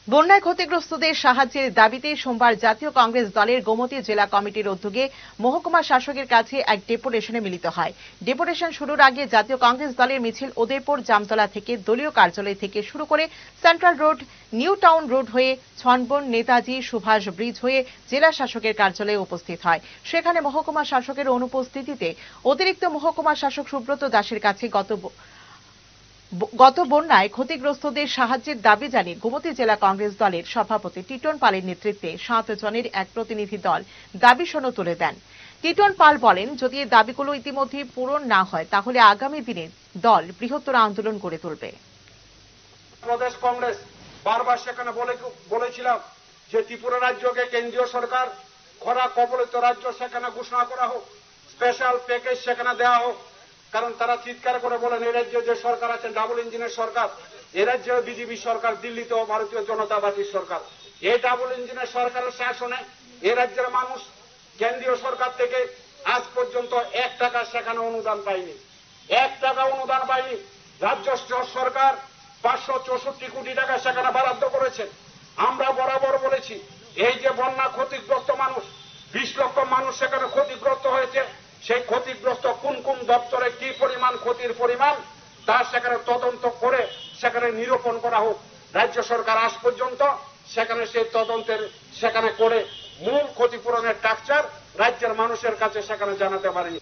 বন্যায় ক্ষতিগ্রস্তদের সাহায্যের দাবিতে সোমবার জাতীয় কংগ্রেস দলের গোমতী জেলা কমিটির উদ্যোগে মহকুমা শাসকের কাছে এক ডেপুটেশনে মিলিত হয়। ডেপুটেশন শুরুর আগে জাতীয় কংগ্রেস দলের মিছিল উদয়পুর জামতলা থেকে দলীয় কার্যালয় থেকে শুরু করে central road, new town road হয়ে ছনবন, নেতাজি সুভাষ ব্রিজ হয়ে জেলা শাসকের কার্যালয়ে উপস্থিত হয়। সেখানে মহকুমা শাসকের অনুপস্থিতিতে অতিরিক্ত মহকুমা শাসক সুব্রত দাসের কাছে গত বন্যায় ক্ষতিগ্রস্তদের সাহায্যের দাবি জানিয়ে গোমতী জেলা কংগ্রেস দলের সভাপতি টিটন পালের নেতৃত্বে 7 জনের এক প্রতিনিধি দল দাবি সনদ তুলে দেন। টিটন পাল বলেন, যদি এই দাবিগুলো ইতিমধ্যে পূরণ না হয় তাহলে আগামী দিনে দল বৃহত্তর আন্দোলন গড়ে তুলবে। প্রদেশ কংগ্রেস বারবার সেখানে বলেছিলাম যে ত্রিপুরা রাজ্যকে কেন্দ্রীয় সরকার খরা কবলিত রাজ্য সেখানে ঘোষণা করা হোক, স্পেশাল প্যাকেজ সেখানে দেওয়া হোক। কারণ তারা চিৎকার করে বলেন এই রাজ্যে যে সরকার আছে ডাবল ইঞ্জিনের সরকার, এ রাজ্যে বিজেপি সরকার, দিল্লিতেও ভারতীয় জনতা পার্টির সরকার। এই ডাবল ইঞ্জিনের সরকারের শাসনে এ রাজ্যের মানুষ কেন্দ্রীয় সরকার থেকে আজ পর্যন্ত 1 টাকা সেখানে অনুদান পায়নি, 1 টাকা অনুদান পায়নি। রাজ্য সরকার 564 কোটি টাকা সেখানে বরাদ্দ করেছেন। আমরা বরাবর বলেছি এই যে বন্যা ক্ষতিগ্রস্ত মানুষ 20 লক্ষ মানুষ সেখানে ক্ষতিগ্রস্ত হয়েছে, সেই ক্ষতিগ্রস্ত কোন কোন দপ্তরে কি পরিমাণ ক্ষতির পরিমাণ তা সেখানে তদন্ত করে সেখানে নিরূপণ করা হোক। রাজ্য সরকার আজ পর্যন্ত সেখানে সেই তদন্তের সেখানে করে মূল ক্ষতিপূরণের স্ট্রাকচার রাজ্যের মানুষের কাছে সেখানে জানাতে পারেনি।